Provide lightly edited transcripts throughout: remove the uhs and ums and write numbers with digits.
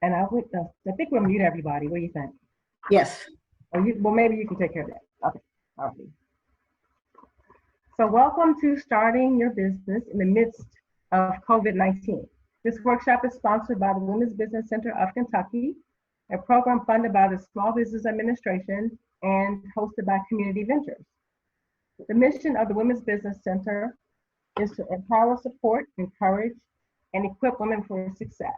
And I would, I think we'll mute everybody. What do you think? Yes. Or well, maybe you can take care of that. Okay. All right. So welcome to Starting Your Business in the Midst of COVID-19. This workshop is sponsored by the Women's Business Center of Kentucky, a program funded by the Small Business Administration and hosted by Community Ventures. The mission of the Women's Business Center is to empower, support, encourage, and equip women for success.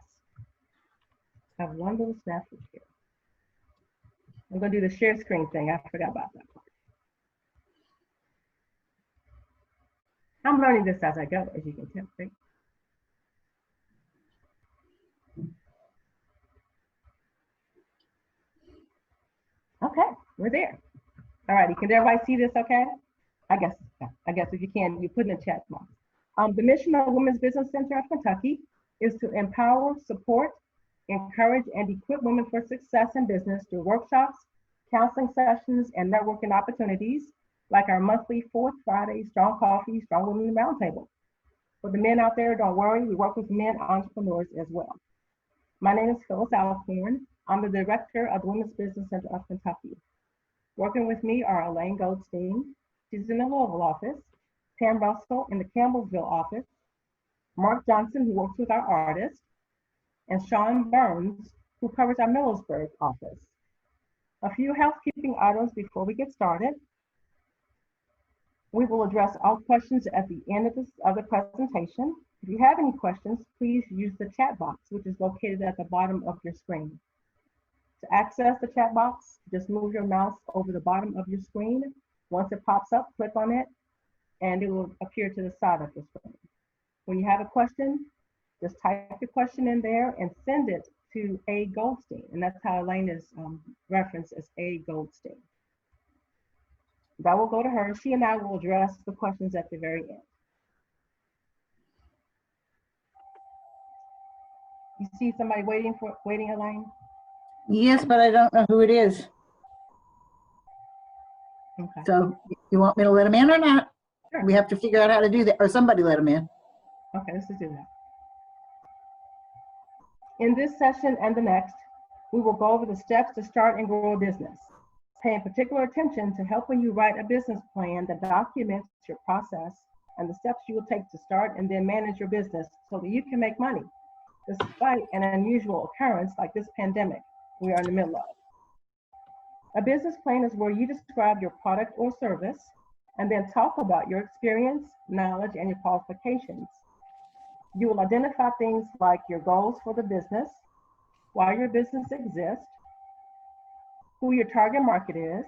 I have one little snafu here. I'm going to do the share screen thing. I forgot about that part. I'm learning this as I go, as you can tell. Right? Okay, we're there. All righty, can everybody see this okay? I guess if you can, you put in the chat box. The mission of the Women's Business Center of Kentucky is to empower, support, encourage, and equip women for success in business through workshops, counseling sessions, and networking opportunities, like our monthly Fourth Friday Strong Coffee, Strong Women Roundtable. For the men out there, don't worry, we work with men entrepreneurs as well. My name is Phyllis Alcorn. I'm the director of the Women's Business Center of Kentucky. Working with me are Elaine Goldstein, she's in the Louisville office, Pam Russell in the Campbellsville office, Mark Johnson, who works with our artists, and Sean Burns, who covers our Millersburg office. A few housekeeping items before we get started. We will address all questions at the end of the presentation. If you have any questions, please use the chat box, which is located at the bottom of your screen. To access the chat box, just move your mouse over the bottom of your screen. Once it pops up, click on it, and it will appear to the side of the screen. When you have a question, just type the question in there and send it to A. Goldstein. And that's how Elaine is referenced as A. Goldstein. That will go to her. She and I will address the questions at the very end. You see somebody waiting, Elaine? Yes, but I don't know who it is. Okay. So you want me to let him in or not? Sure. We have to figure out how to do that, or somebody let him in. Okay, let's just do that. In this session and the next, we will go over the steps to start and grow a business, paying particular attention to helping you write a business plan that documents your process and the steps you will take to start and then manage your business so that you can make money, despite an unusual occurrence like this pandemic we are in the middle of. A business plan is where you describe your product or service and then talk about your experience, knowledge, and your qualifications. You will identify things like your goals for the business, why your business exists, who your target market is,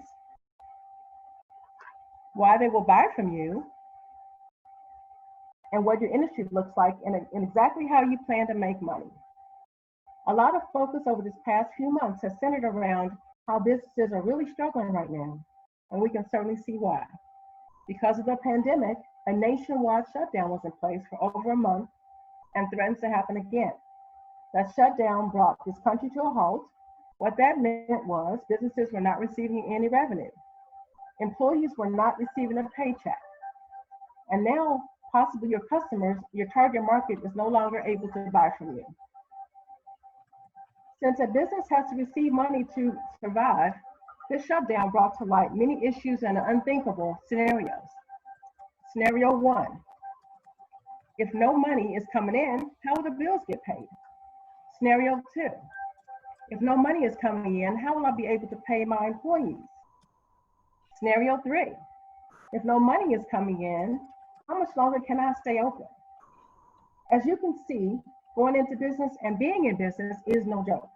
why they will buy from you, and what your industry looks like and exactly how you plan to make money. A lot of focus over this past few months has centered around how businesses are really struggling right now, and we can certainly see why. Because of the pandemic, a nationwide shutdown was in place for over a month and threatens to happen again. That shutdown brought this country to a halt. What that meant was businesses were not receiving any revenue. Employees were not receiving a paycheck. And now, possibly your customers, your target market is no longer able to buy from you. Since a business has to receive money to survive, this shutdown brought to light many issues and unthinkable scenarios. Scenario one, if no money is coming in, how will the bills get paid? Scenario two, if no money is coming in, how will I be able to pay my employees? Scenario three, if no money is coming in, how much longer can I stay open? As you can see, going into business and being in business is no joke.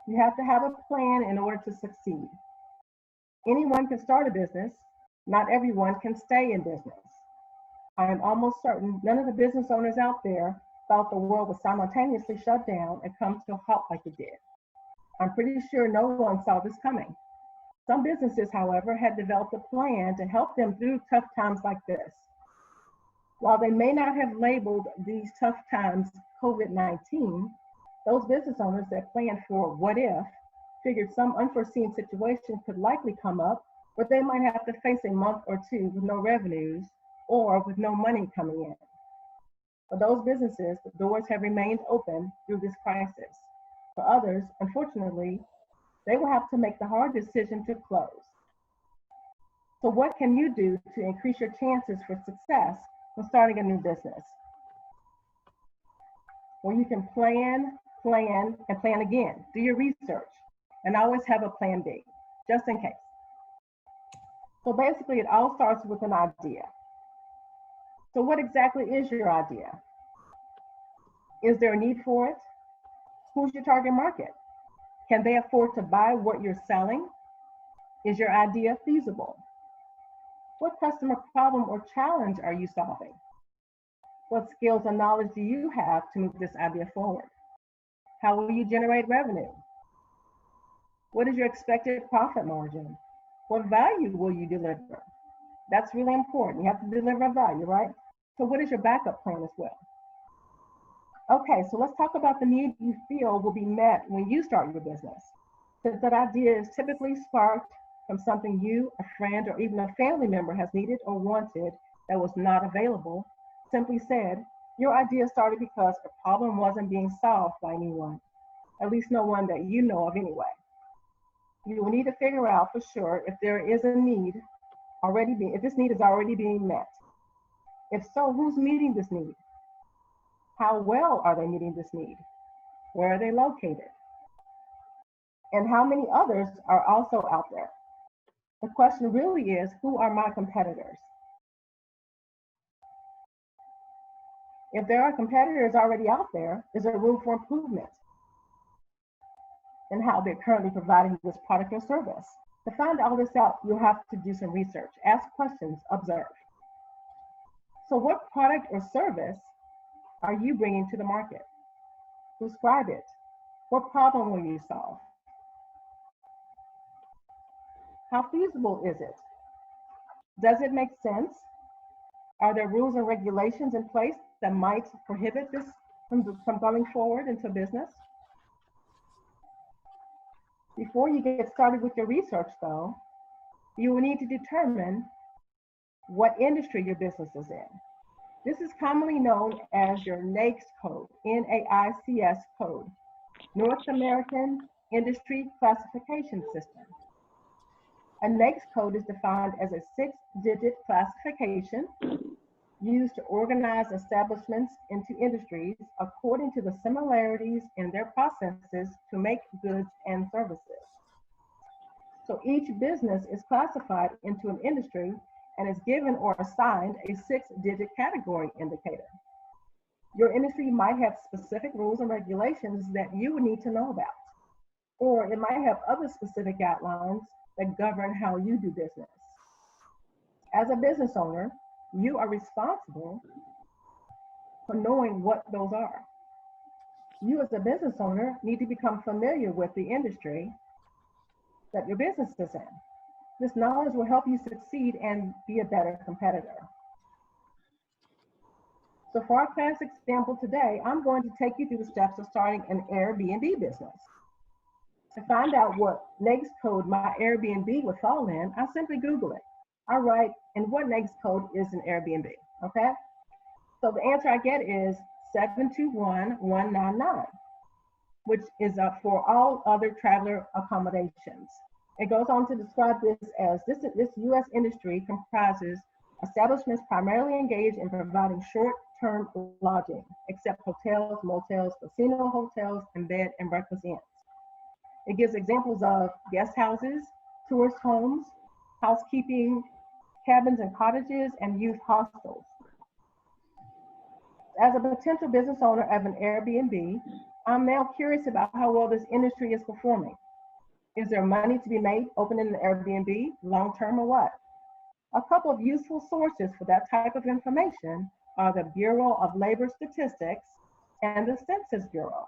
You have to have a plan in order to succeed. Anyone can start a business, not everyone can stay in business. I am almost certain none of the business owners out there thought the world would simultaneously shut down and come to a halt like it did. I'm pretty sure no one saw this coming. Some businesses, however, had developed a plan to help them through tough times like this. While they may not have labeled these tough times COVID-19, those business owners that planned for what if figured some unforeseen situation could likely come up where they might have to face a month or two with no revenues or with no money coming in. For those businesses, the doors have remained open through this crisis. For others, unfortunately, they will have to make the hard decision to close. So what can you do to increase your chances for success when starting a new business? Well, you can plan, and plan again. Do your research and always have a plan B, just in case. So basically, it all starts with an idea. So what exactly is your idea? Is there a need for it? Who's your target market? Can they afford to buy what you're selling? Is your idea feasible? What customer problem or challenge are you solving? What skills and knowledge do you have to move this idea forward? How will you generate revenue? What is your expected profit margin? What value will you deliver? That's really important. You have to deliver value, right? So what is your backup plan as well? Okay, so let's talk about the need you feel will be met when you start your business. Since that idea is typically sparked from something you, a friend, or even a family member has needed or wanted that was not available. Simply said, your idea started because a problem wasn't being solved by anyone, at least no one that you know of anyway. You will need to figure out for sure if there is a need if this need is already being met. If so, who's meeting this need? How well are they meeting this need? Where are they located? And how many others are also out there? The question really is, who are my competitors? If there are competitors already out there, is there room for improvement in how they're currently providing this product or service? To find all this out, you'll have to do some research, ask questions, observe. So what product or service are you bringing to the market? Describe it. What problem will you solve? How feasible is it? Does it make sense? Are there rules and regulations in place that might prohibit this from going forward into business? Before you get started with your research, though, you will need to determine what industry your business is in. This is commonly known as your NAICS code, NAICS code, North American Industry Classification System. A NAICS code is defined as a 6-digit classification used to organize establishments into industries according to the similarities in their processes to make goods and services. So each business is classified into an industry and is given or assigned a 6-digit category indicator. Your industry might have specific rules and regulations that you would need to know about, or it might have other specific guidelines that govern how you do business. As a business owner, you are responsible for knowing what those are. You as a business owner need to become familiar with the industry that your business is in. This knowledge will help you succeed and be a better competitor. So for our class example today, I'm going to take you through the steps of starting an Airbnb business. To find out what NAICS code my Airbnb would fall in, I simply Google it. I write in what NAICS code is an Airbnb, okay? So the answer I get is 721199, which is for all other traveler accommodations. It goes on to describe this as this U.S. industry comprises establishments primarily engaged in providing short-term lodging, except hotels, motels, casino hotels, and bed and breakfast inns. It gives examples of guest houses, tourist homes, housekeeping, cabins and cottages, and youth hostels. As a potential business owner of an Airbnb, I'm now curious about how well this industry is performing. Is there money to be made opening an Airbnb, long-term or what? A couple of useful sources for that type of information are the Bureau of Labor Statistics and the Census Bureau.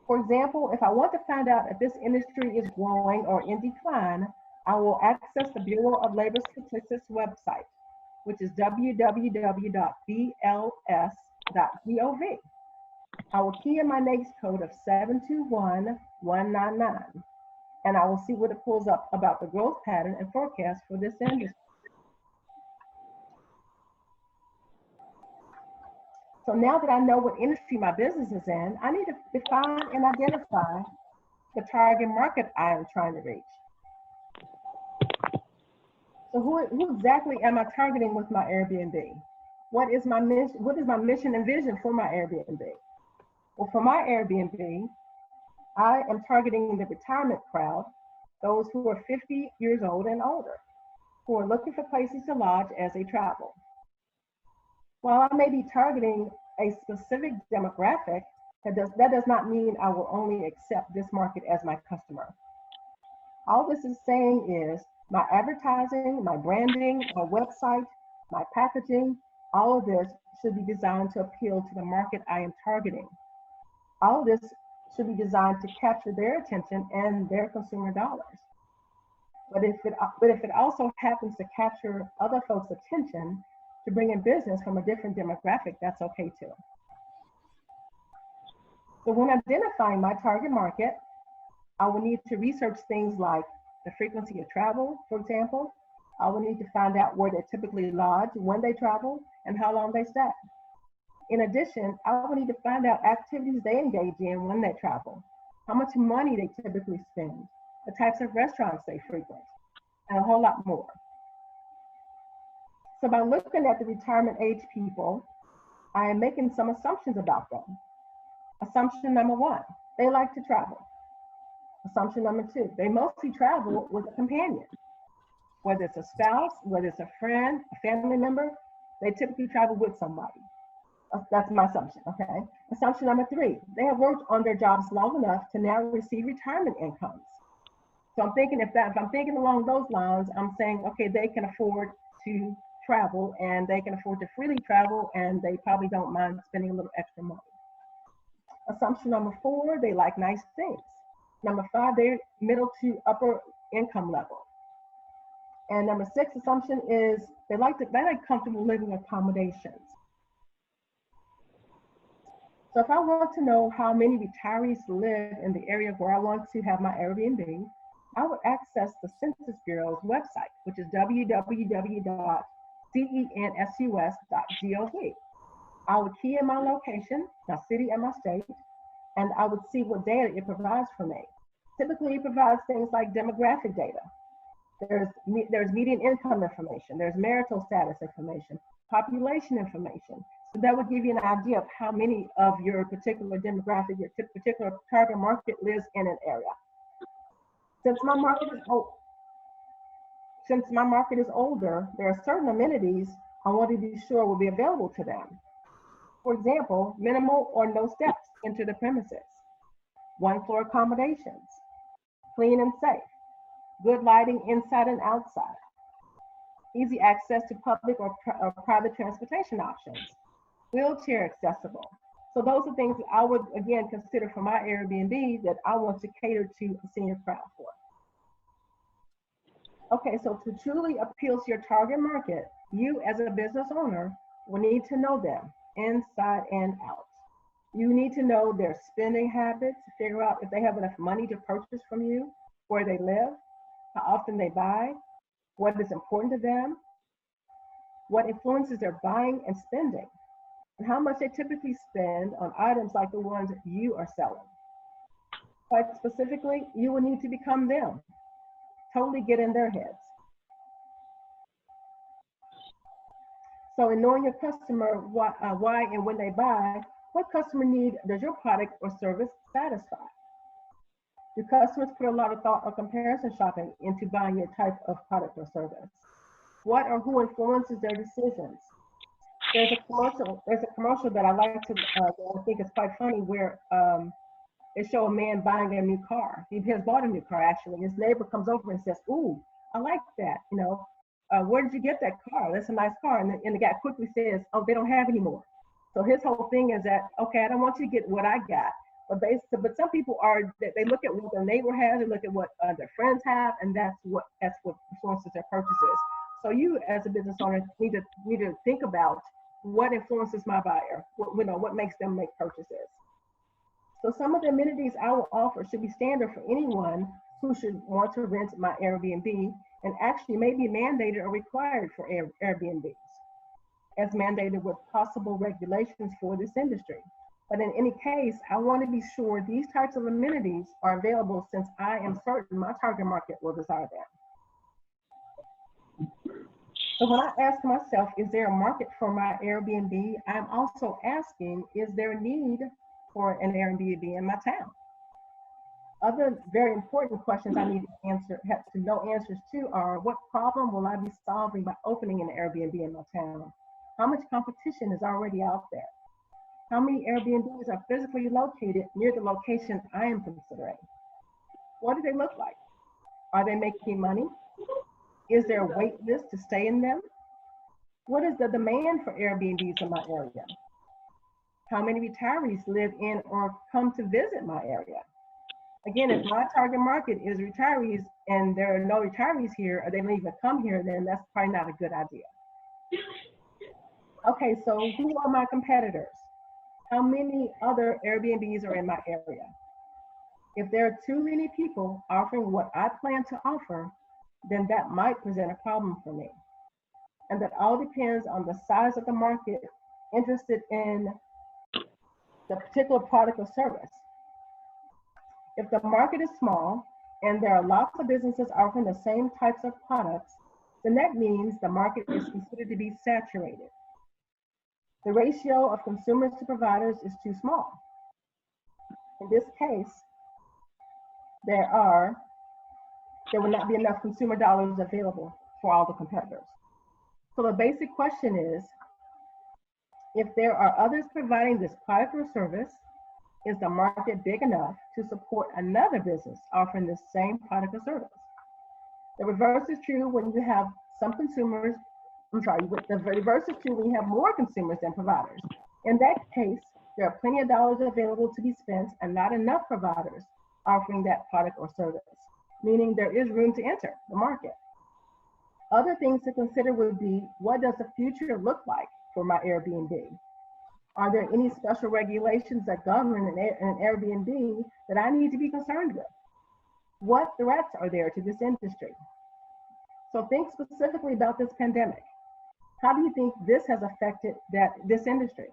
For example, if I want to find out if this industry is growing or in decline, I will access the Bureau of Labor Statistics website, which is www.bls.gov. I will key in my NAICS code of 721199, and I will see what it pulls up about the growth pattern and forecast for this industry. So now that I know what industry my business is in, I need to define and identify the target market I am trying to reach. So who exactly am I targeting with my Airbnb? What is my mission and vision for my Airbnb? Well, for my Airbnb, I am targeting the retirement crowd, those who are 50 years old and older, who are looking for places to lodge as they travel. While I may be targeting a specific demographic, that does not mean I will only accept this market as my customer. All this is saying is my advertising, my branding, my website, my packaging, all of this should be designed to appeal to the market I am targeting. All of this should be designed to capture their attention and their consumer dollars. But if it also happens to capture other folks' attention to bring in business from a different demographic, that's okay too. So when identifying my target market, I will need to research things like the frequency of travel, for example. I will need to find out where they typically lodge, when they travel, and how long they stay. In addition, I will need to find out activities they engage in when they travel, how much money they typically spend, the types of restaurants they frequent, and a whole lot more. So by looking at the retirement age people, I am making some assumptions about them. Assumption number one, they like to travel. Assumption number two, they mostly travel with a companion. Whether it's a spouse, whether it's a friend, a family member, they typically travel with somebody. That's my assumption, okay? Assumption number three, they have worked on their jobs long enough to now receive retirement incomes. So I'm thinking if I'm thinking along those lines, I'm saying, okay, they can afford to travel and they can afford to freely travel and they probably don't mind spending a little extra money. Assumption number four, they like nice things. Number five, they're middle to upper income level. And number six assumption is they like comfortable living accommodations. So if I want to know how many retirees live in the area where I want to have my Airbnb, I would access the Census Bureau's website, which is www.census.gov. I would key in my location, my city and my state, and I would see what data it provides for me. Typically, it provides things like demographic data. There's median income information, there's marital status information, population information. So that would give you an idea of how many of your particular demographic, your particular target market lives in an area. Since my market is older, there are certain amenities I want to be sure will be available to them. For example, minimal or no steps into the premises, one-floor accommodations, clean and safe, good lighting inside and outside, easy access to public or private transportation options, wheelchair accessible. So those are things that I would, again, consider for my Airbnb that I want to cater to a senior crowd for. Okay, so to truly appeal to your target market, you as a business owner will need to know them inside and out. You need to know their spending habits, figure out if they have enough money to purchase from you, where they live, how often they buy, what is important to them, what influences their buying and spending, and how much they typically spend on items like the ones you are selling. Quite specifically, you will need to become them, totally get in their heads. So in knowing your customer, why and when they buy, what customer need does your product or service satisfy? Do customers put a lot of thought or comparison shopping into buying your type of product or service? What or who influences their decisions? There's a commercial that I like to, that I think is quite funny, where it shows a man buying a new car. He has bought a new car actually. His neighbor comes over and says, "Ooh, I like that. You know, where did you get that car? That's a nice car." And the guy quickly says, "Oh, they don't have any more." So his whole thing is that, okay, I don't want you to get what I got. But some people they look at what their neighbor has, they look at what their friends have, and that's what influences their purchases. So you, as a business owner, need to think about what influences my buyer. What makes them make purchases. So some of the amenities I will offer should be standard for anyone who should want to rent my Airbnb, and actually may be mandated or required for Airbnbs. as mandated with possible regulations for this industry. But in any case, I want to be sure these types of amenities are available since I am certain my target market will desire them. So when I ask myself, is there a market for my Airbnb? I'm also asking, is there a need for an Airbnb in my town? Other very important questions I need to answer, have to know answers to are, what problem will I be solving by opening an Airbnb in my town? How much competition is already out there? How many Airbnbs are physically located near the location I am considering? What do they look like? Are they making money? Is there a wait list to stay in them? What is the demand for Airbnbs in my area? How many retirees live in or come to visit my area? Again, if my target market is retirees and there are no retirees here, or they don't even come here, then that's probably not a good idea. Okay, so who are my competitors? How many other Airbnbs are in my area? If there are too many people offering what I plan to offer, then that might present a problem for me. And that all depends on the size of the market interested in the particular product or service. If the market is small and there are lots of businesses offering the same types of products, then that means the market is considered to be saturated. The ratio of consumers to providers is too small. In this case, there will not be enough consumer dollars available for all the competitors. So the basic question is, if there are others providing this product or service, is the market big enough to support another business offering the same product or service? The reverse is true when you have some consumers, the reverse is true when you have more consumers than providers. In that case, there are plenty of dollars available to be spent and not enough providers offering that product or service, meaning there is room to enter the market. Other things to consider would be, what does the future look like for my Airbnb? Are there any special regulations that govern an Airbnb that I need to be concerned with? What threats are there to this industry? So think specifically about this pandemic. How do you think this has affected this industry?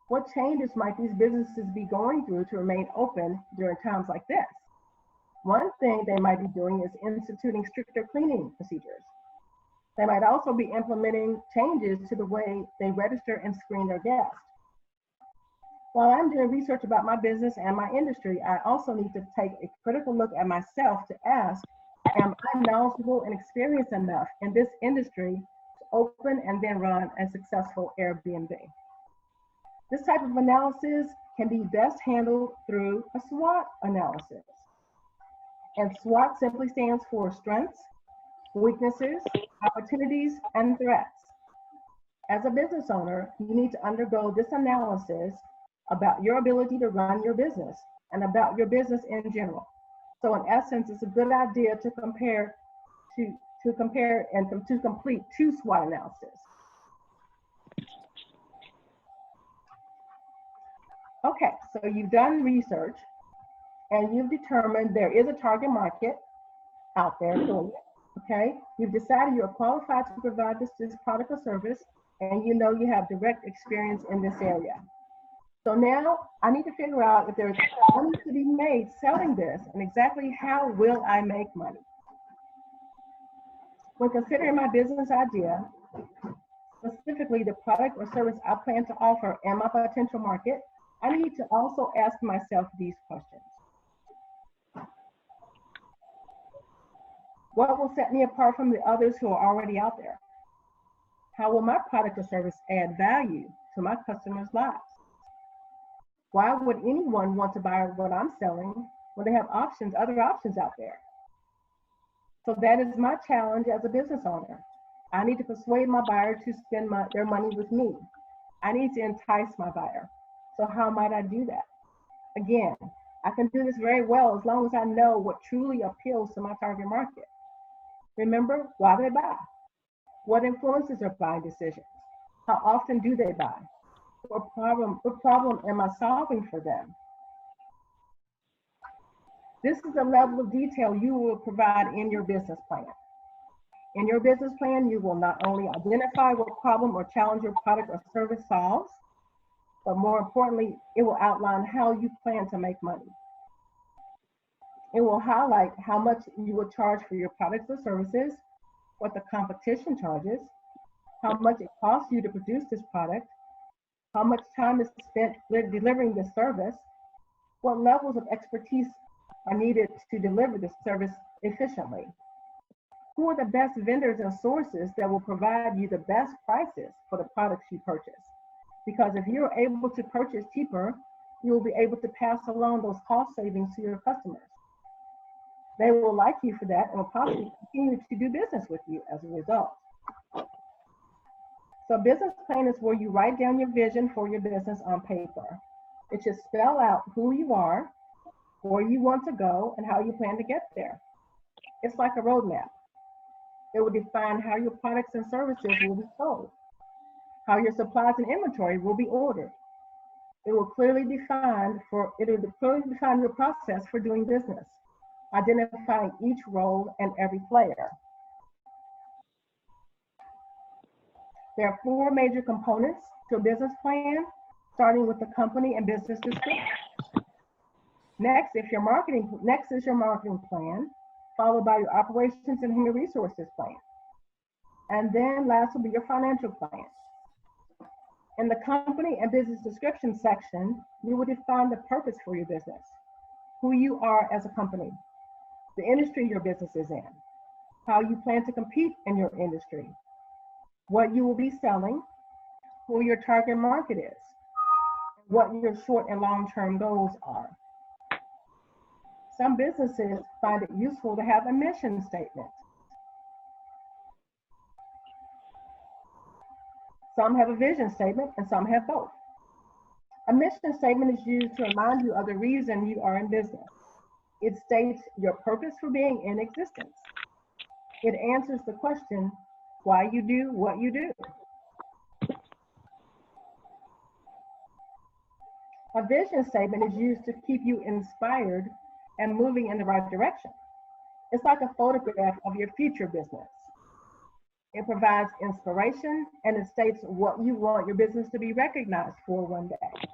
What changes might these businesses be going through to remain open during times like this? One thing they might be doing is instituting stricter cleaning procedures. They might also be implementing changes to the way they register and screen their guests. While I'm doing research about my business and my industry, I also need to take a critical look at myself to ask, am I knowledgeable and experienced enough in this industry to open and then run a successful Airbnb? This type of analysis can be best handled through a SWOT analysis. And SWOT simply stands for strengths, weaknesses, opportunities, and threats. As a business owner, you need to undergo this analysis about your ability to run your business and about your business in general. So in essence, it's a good idea to complete 2 SWOT analysis. Okay, so you've done research and you've determined there is a target market out there for you. Okay, you've decided you're qualified to provide this product or service, and you know you have direct experience in this area. So now I need to figure out if there's money to be made selling this, and exactly how will I make money? When considering my business idea, specifically the product or service I plan to offer and my potential market, I need to also ask myself these questions. What will set me apart from the others who are already out there? How will my product or service add value to my customers' lives? Why would anyone want to buy what I'm selling when they have other options out there? So that is my challenge as a business owner. I need to persuade my buyer to spend their money with me. I need to entice my buyer. So how might I do that? Again, I can do this very well as long as I know what truly appeals to my target market. Remember, why they buy? What influences their buying decisions? How often do they buy? What problem am I solving for them? This is the level of detail you will provide in your business plan. In your business plan, you will not only identify what problem or challenge your product or service solves, but more importantly, it will outline how you plan to make money. It will highlight how much you will charge for your products or services, what the competition charges, how much it costs you to produce this product, how much time is spent delivering this service, what levels of expertise are needed to deliver this service efficiently. Who are the best vendors and sources that will provide you the best prices for the products you purchase? Because if you're able to purchase cheaper, you will be able to pass along those cost savings to your customers. They will like you for that and will possibly continue to do business with you as a result. So a business plan is where you write down your vision for your business on paper. It should spell out who you are, where you want to go, and how you plan to get there. It's like a roadmap. It will define how your products and services will be sold, how your supplies and inventory will be ordered. It will clearly define your process for doing business, identifying each role and every player. There are 4 major components to a business plan, starting with the company and business description. Next is your marketing plan, followed by your operations and human resources plan. And then last will be your financial plan. In the company and business description section, you will define the purpose for your business, who you are as a company, the industry your business is in, how you plan to compete in your industry, what you will be selling, who your target market is, what your short and long-term goals are. Some businesses find it useful to have a mission statement. Some have a vision statement and some have both. A mission statement is used to remind you of the reason you are in business. It states your purpose for being in existence. It answers the question, why you do what you do. A vision statement is used to keep you inspired and moving in the right direction. It's like a photograph of your future business. It provides inspiration and it states what you want your business to be recognized for one day.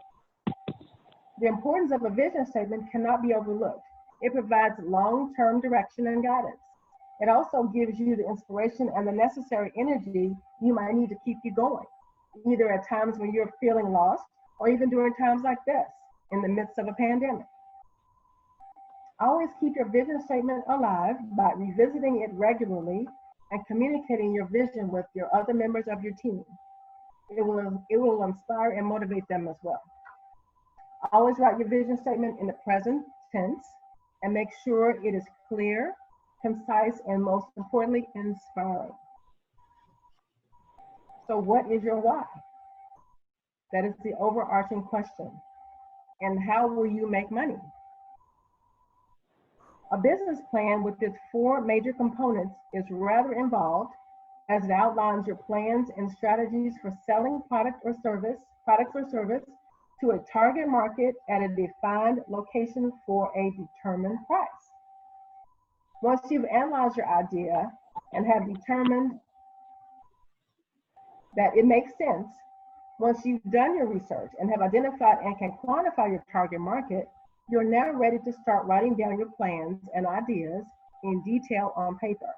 The importance of a vision statement cannot be overlooked. It provides long-term direction and guidance. It also gives you the inspiration and the necessary energy you might need to keep you going, either at times when you're feeling lost or even during times like this, in the midst of a pandemic. Always keep your vision statement alive by revisiting it regularly and communicating your vision with your other members of your team. It will inspire and motivate them as well. Always write your vision statement in the present tense and make sure it is clear, concise, and most importantly, inspiring. So what is your why? That is the overarching question. And how will you make money? A business plan with its 4 major components is rather involved as it outlines your plans and strategies for selling products or service to a target market at a defined location for a determined price. Once you've analyzed your idea and have determined that it makes sense, once you've done your research and have identified and can quantify your target market, you're now ready to start writing down your plans and ideas in detail on paper.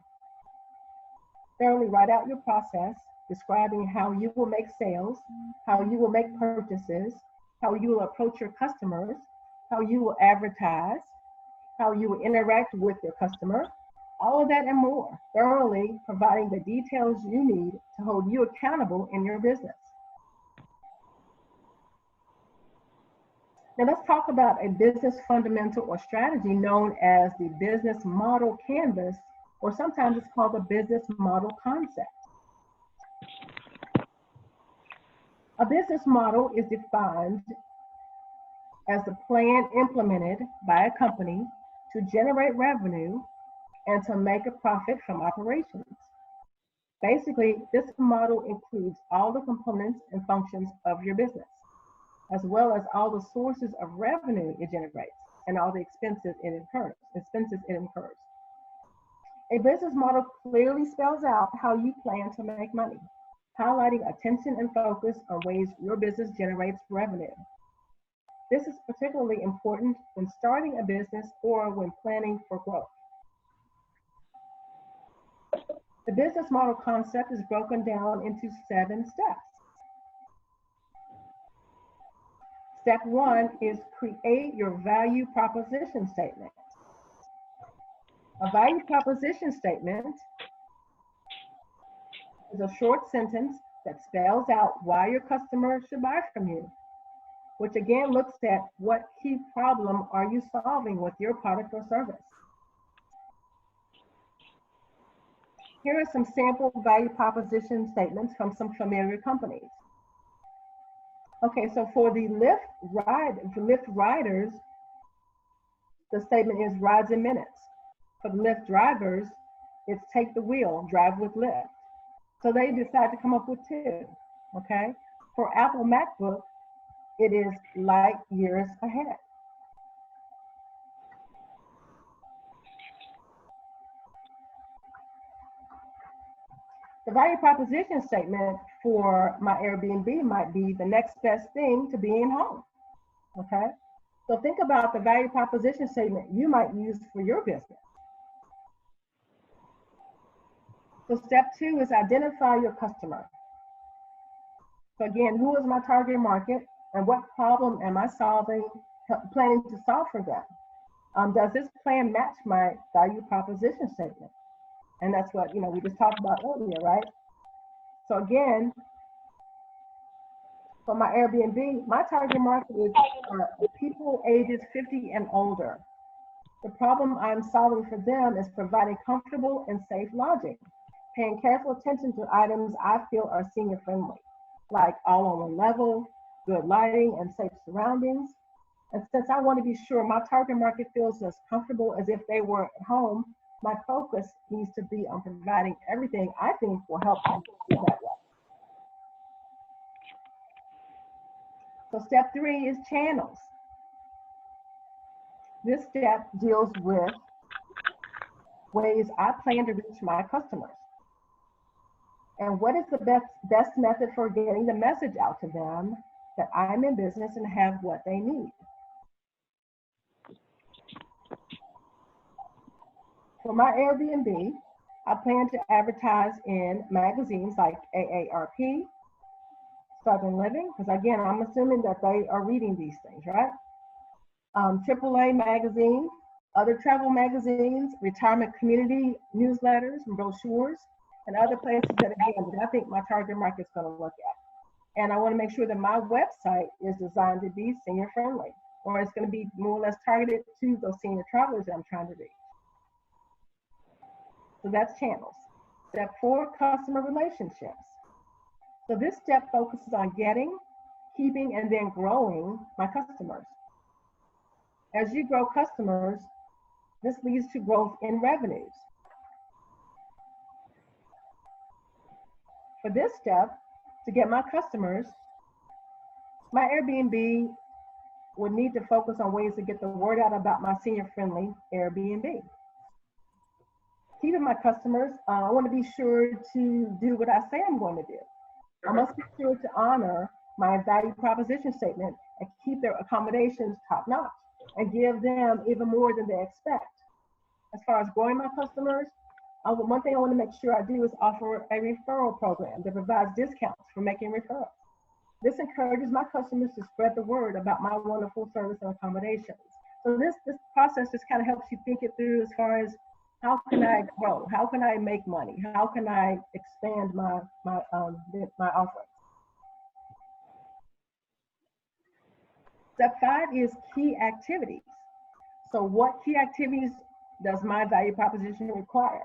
Thoroughly write out your process, describing how you will make sales, how you will make purchases, how you will approach your customers, how you will advertise, how you will interact with your customer, all of that and more, thoroughly providing the details you need to hold you accountable in your business. Now let's talk about a business fundamental or strategy known as the business model canvas, or sometimes it's called the business model concept. A business model is defined as the plan implemented by a company to generate revenue and to make a profit from operations. Basically, this model includes all the components and functions of your business, as well as all the sources of revenue it generates and all the expenses it incurs. A business model clearly spells out how you plan to make money, highlighting attention and focus on ways your business generates revenue. This is particularly important when starting a business or when planning for growth. The business model concept is broken down into 7 steps. Step 1 is create your value proposition statement. A value proposition statement is a short sentence that spells out why your customer should buy from you, which again looks at what key problem are you solving with your product or service. Here are some sample value proposition statements from some familiar companies. Okay, so for the Lyft riders, the statement is rides in minutes. For the Lyft drivers, it's take the wheel, drive with Lyft. So they decide to come up with 2, okay? For Apple MacBook, it is light years ahead. The value proposition statement for my Airbnb might be the next best thing to being home, okay? So think about the value proposition statement you might use for your business. So step 2 is identify your customer. So again, who is my target market and what problem am I planning to solve for them? Does this plan match my value proposition statement? And that's what, we just talked about earlier, right? So again, for my Airbnb, my target market is people ages 50 and older. The problem I'm solving for them is providing comfortable and safe lodging, paying careful attention to items I feel are senior friendly, like all on one level, good lighting, and safe surroundings. And since I want to be sure my target market feels as comfortable as if they were at home, my focus needs to be on providing everything I think will help them feel that way. So step 3 is channels. This step deals with ways I plan to reach my customers. And what is the best method for getting the message out to them that I'm in business and have what they need? For my Airbnb, I plan to advertise in magazines like AARP, Southern Living, because again, I'm assuming that they are reading these things, right? AAA magazine, other travel magazines, retirement community newsletters and brochures, and other places that again, I think my target market is going to look at. And I want to make sure that my website is designed to be senior friendly, or it's going to be more or less targeted to those senior travelers that I'm trying to reach. So that's channels. Step 4, customer relationships. So this step focuses on getting, keeping, and then growing my customers. As you grow customers, this leads to growth in revenues. For this step, to get my customers, my Airbnb would need to focus on ways to get the word out about my senior-friendly Airbnb. Keeping my customers, I want to be sure to do what I say I'm going to do. I must be sure to honor my value proposition statement and keep their accommodations top-notch and give them even more than they expect. As far as growing my customers, one thing I want to make sure I do is offer a referral program that provides discounts for making referrals. This encourages my customers to spread the word about my wonderful service and accommodations. So this process just kind of helps you think it through as far as how can I grow? How can I make money? How can I expand my offerings? Step 5 is key activities. So what key activities does my value proposition require?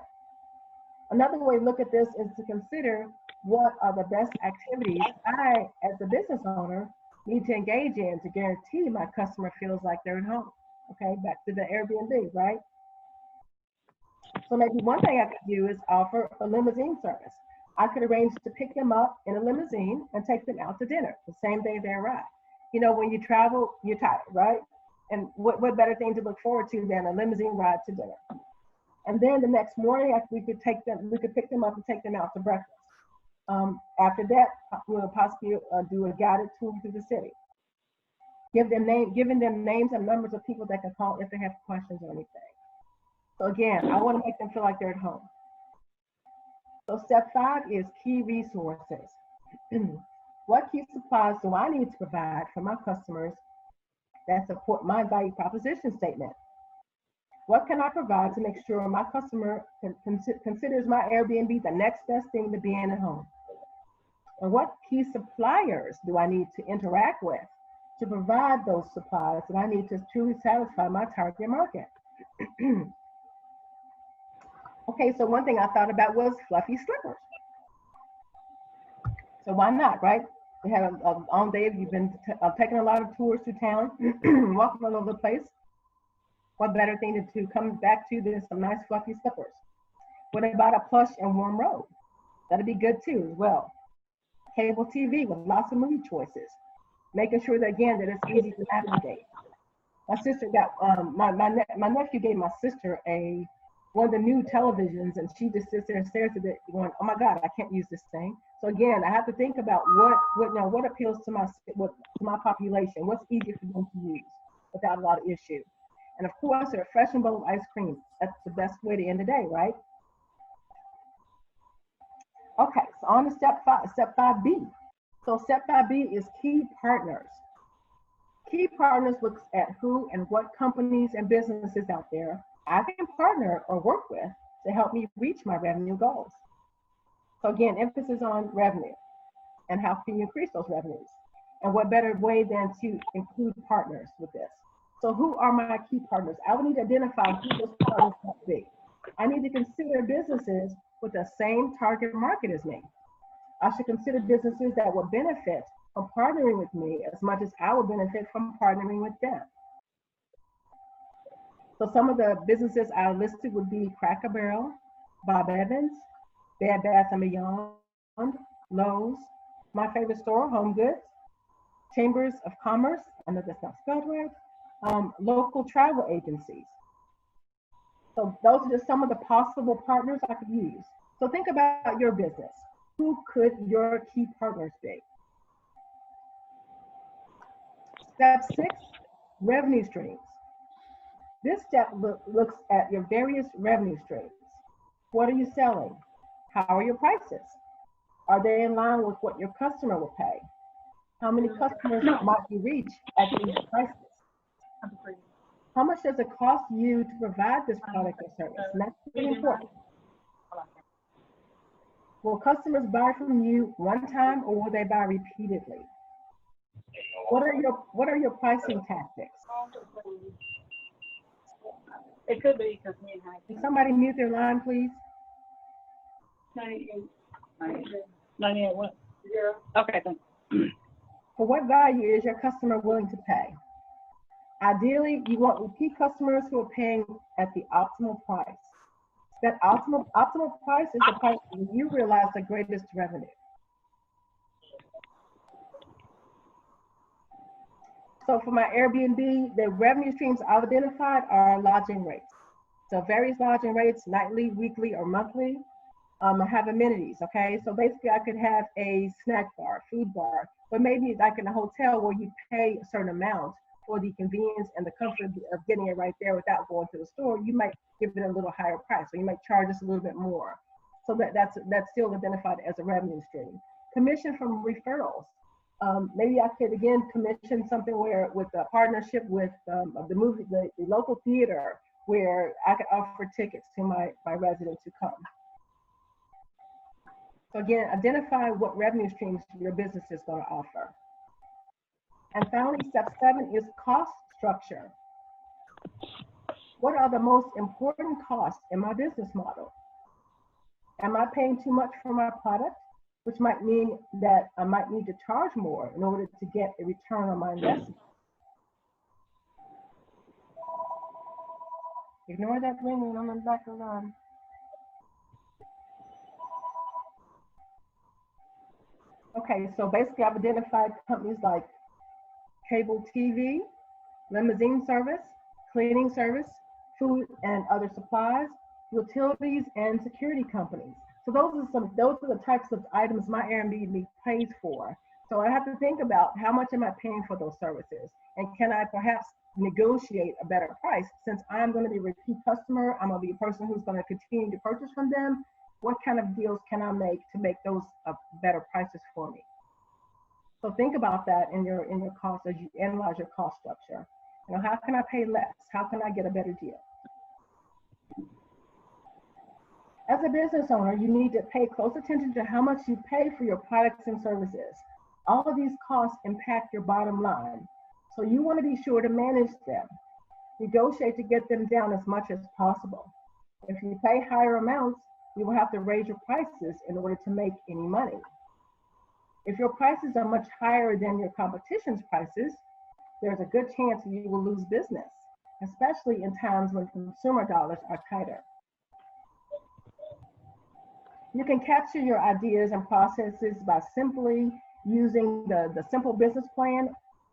Another way to look at this is to consider what are the best activities I, as a business owner, need to engage in to guarantee my customer feels like they're at home. Okay, back to the Airbnb, right? So maybe one thing I could do is offer a limousine service. I could arrange to pick them up in a limousine and take them out to dinner the same day they arrive. You know, when you travel, you're tired, right? And what better thing to look forward to than a limousine ride to dinner? And then the next morning, we could pick them up and take them out to breakfast. After that, we'll possibly do a guided tour through the city. Giving them names and numbers of people that can call if they have questions or anything. So again, I want to make them feel like they're at home. So step 5 is key resources. What key supplies do I need to provide for my customers that support my value proposition statement? What can I provide to make sure my customer considers my Airbnb the next best thing to being at home? And what key suppliers do I need to interact with to provide those supplies that I need to truly satisfy my target market? Okay, so one thing I thought about was fluffy slippers. So why not, right? We have all day, you've been taking a lot of tours through town, walking all over the place. What better thing to come back to than some nice fluffy slippers? What about a plush and warm robe? That'd be good too as well. Cable TV with lots of movie choices. Making sure that, again, that it's easy to navigate. My sister got, my nephew gave my sister one of the new televisions, and she just sits there and stares at it going, oh my God, I can't use this thing. So again, I have to think about what appeals to my population, what's easier for them to use without a lot of issue. And of course, a refreshing bowl of ice cream. That's the best way to end the day, right? Okay, so on to step 5B. So step 5B is key partners. Key partners looks at who and what companies and businesses out there I can partner or work with to help me reach my revenue goals. So again, emphasis on revenue and how can you increase those revenues? And what better way than to include partners with this? So who are my key partners? I would need to identify who those partners might be. I need to consider businesses with the same target market as me. I should consider businesses that will benefit from partnering with me as much as I will benefit from partnering with them. So some of the businesses I listed would be Cracker Barrel, Bob Evans, Bed Bath & Beyond, Lowe's, my favorite store, Home Goods, Chambers of Commerce, I know that's not spelled right, local travel agencies. So those are just some of the possible partners I could use. So think about your business. Who could your key partners be? Step 6, revenue streams. This step looks at your various revenue streams. What are you selling? How are your prices? Are they in line with what your customer will pay? How many customers might you reach at these prices? How much does it cost you to provide this product or service? And that's really important. Will customers buy from you one time or will they buy repeatedly? What are your pricing tactics? It could be because me and Can somebody mute their line, please? 98 what? 0. Okay, thanks. For what value is your customer willing to pay? Ideally, you want repeat customers who are paying at the optimal price. That optimal price is the price where you realize the greatest revenue. So for my Airbnb, the revenue streams I've identified are lodging rates. So various lodging rates, nightly, weekly, or monthly. I have amenities, okay? So basically I could have a snack bar, food bar, but maybe like in a hotel where you pay a certain amount for the convenience and the comfort of getting it right there without going to the store, you might give it a little higher price, or you might charge us a little bit more. So that's still identified as a revenue stream. Commission from referrals. Maybe I could again commission something where with a partnership with the local theater where I could offer tickets to my residents to come. So again, identify what revenue streams your business is going to offer. And finally, step 7 is cost structure. What are the most important costs in my business model? Am I paying too much for my product? Which might mean that I might need to charge more in order to get a return on my investment. Ignore that ringing on the back of the line. Okay, so basically I've identified companies like cable TV, limousine service, cleaning service, food and other supplies, utilities, and security companies. So those are the types of items my Airbnb pays for. So I have to think about how much am I paying for those services, and can I perhaps negotiate a better price since I'm going to be a repeat customer. I'm going to be a person who's going to continue to purchase from them. What kind of deals can I make to make those better prices for me? So think about that in your cost as you analyze your cost structure. You know, how can I pay less? How can I get a better deal? As a business owner, you need to pay close attention to how much you pay for your products and services. All of these costs impact your bottom line, so you want to be sure to manage them. Negotiate to get them down as much as possible. If you pay higher amounts, you will have to raise your prices in order to make any money. If your prices are much higher than your competition's prices, there's a good chance you will lose business, especially in times when consumer dollars are tighter. You can capture your ideas and processes by simply using the simple business plan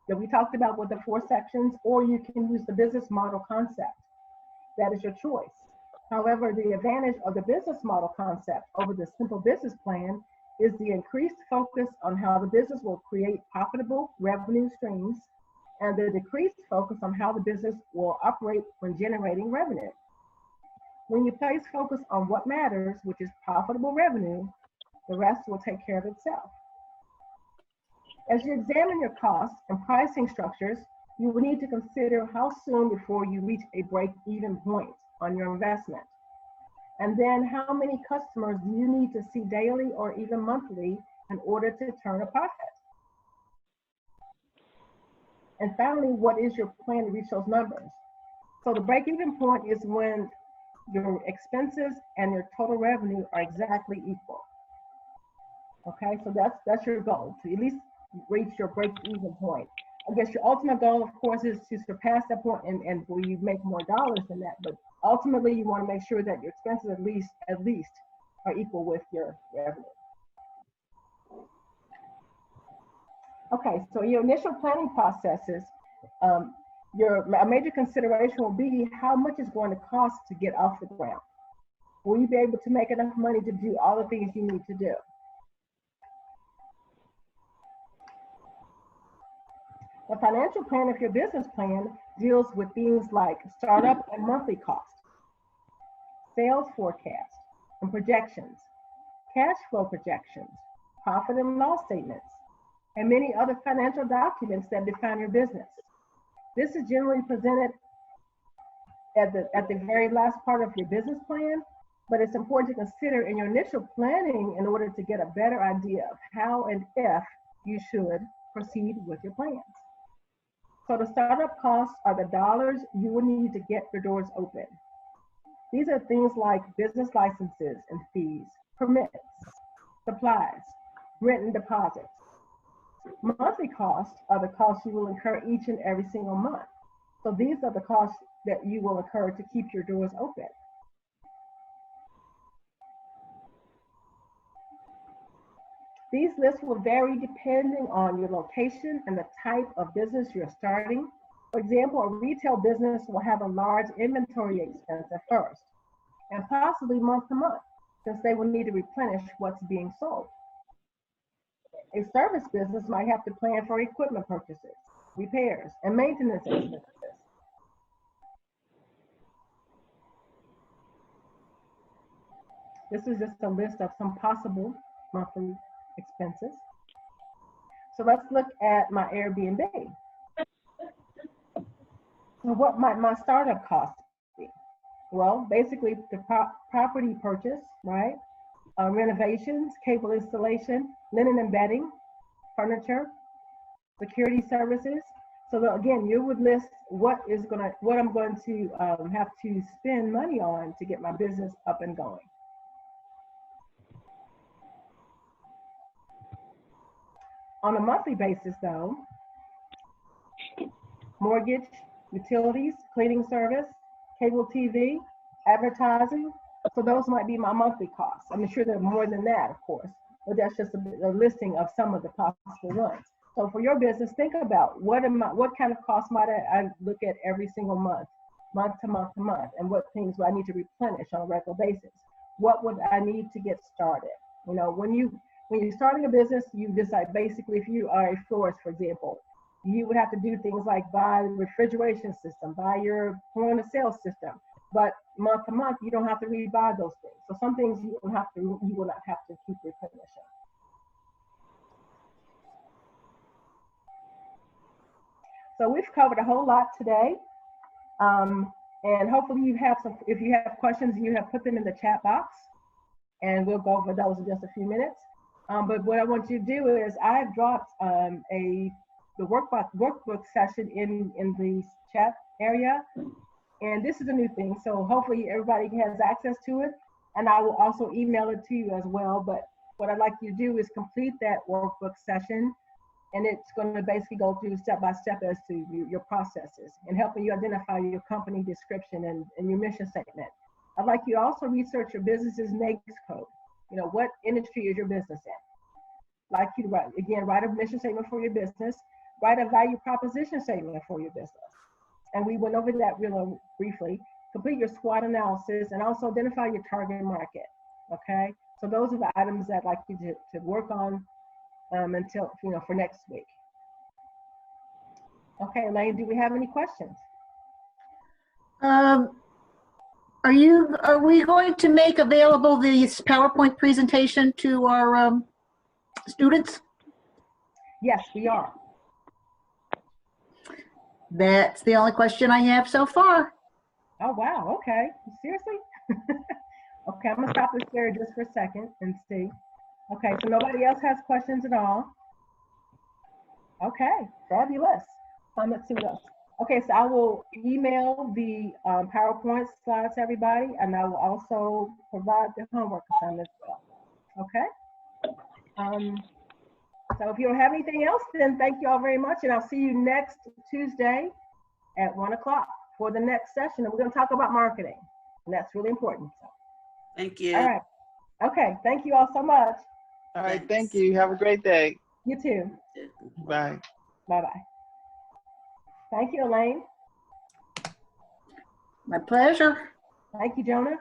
that we talked about with the 4 sections, or you can use the business model concept. That is your choice. However, the advantage of the business model concept over the simple business plan is the increased focus on how the business will create profitable revenue streams and the decreased focus on how the business will operate when generating revenue. When you place focus on what matters, which is profitable revenue, the rest will take care of itself. As you examine your costs and pricing structures, you will need to consider how soon before you reach a break-even point on your investment. And then how many customers do you need to see daily or even monthly in order to turn a profit? And finally, what is your plan to reach those numbers? So the break-even point is when your expenses and your total revenue are exactly equal. Okay, so that's your goal, to at least reach your break-even point. I guess your ultimate goal, of course, is to surpass that point and where you make more dollars than that. But ultimately, you want to make sure that your expenses at least are equal with your revenue. Okay, so your initial planning processes, a major consideration will be how much it's going to cost to get off the ground. Will you be able to make enough money to do all the things you need to do? The financial plan of your business plan deals with things like startup and monthly costs, sales forecast and projections, cash flow projections, profit and loss statements, and many other financial documents that define your business. This is generally presented at the very last part of your business plan, but it's important to consider in your initial planning in order to get a better idea of how and if you should proceed with your plans. So the startup costs are the dollars you will need to get your doors open. These are things like business licenses and fees, permits, supplies, rent and deposits. Monthly costs are the costs you will incur each and every single month. So these are the costs that you will incur to keep your doors open. These lists will vary depending on your location and the type of business you're starting. For example, a retail business will have a large inventory expense at first, and possibly month to month, since they will need to replenish what's being sold. A service business might have to plan for equipment purchases, repairs, and maintenance expenses. This is just a list of some possible monthly expenses. So let's look at my Airbnb. So what might my startup cost be? Well, basically the property purchase, right? Renovations, cable installation, linen and bedding, furniture, security services. So again, you would list what I'm going to have to spend money on to get my business up and going. On a monthly basis though, mortgage, utilities, cleaning service, cable TV, advertising. So those might be my monthly costs. I'm sure there are more than that, of course, but that's just a listing of some of the possible ones. So for your business, think about what kind of costs might I look at every single month month to month to month, and what things do I need to replenish on a regular basis? What would I need to get started? You know, when you're starting a business, you decide basically if you are a florist, for example, you would have to do things like buy the refrigeration system, buy your point of sale system. But month to month, you don't have to rebuy those things. So some things you will not have to keep replenishing. So we've covered a whole lot today. And hopefully you have some, if you have questions, you have put them in the chat box, and we'll go over those in just a few minutes. But what I want you to do is I've dropped the workbook session in the chat area. And this is a new thing, so hopefully everybody has access to it. And I will also email it to you as well. But what I'd like you to do is complete that workbook session. And it's going to basically go through step by step as to your processes and helping you identify your company description and your mission statement. I'd like you to also research your business's NAICS code. You know, what industry is your business in? Like you to write a mission statement for your business, write a value proposition statement for your business. And we went over that really briefly. Complete your SWOT analysis and also identify your target market. Okay, so those are the items that I'd like you to work on until, for next week. Okay, Elaine, do we have any questions? Are we going to make available this PowerPoint presentation to our students? Yes, we are. That's the only question I have so far. Oh, wow, okay, seriously? Okay, I'm gonna stop this there just for a second and see. Okay, so nobody else has questions at all? Okay, fabulous. Let's see what else. Okay, so I will email the PowerPoint slides to everybody, and I will also provide the homework assignment as well. Okay? So if you don't have anything else, then thank you all very much, and I'll see you next Tuesday at 1 o'clock for the next session, and we're gonna talk about marketing, and that's really important. So. Thank you. All right. Okay, thank you all so much. All right, thank you. Have a great day. You too. Bye. Bye-bye. Thank you, Elaine. My pleasure. Thank you, Jonah.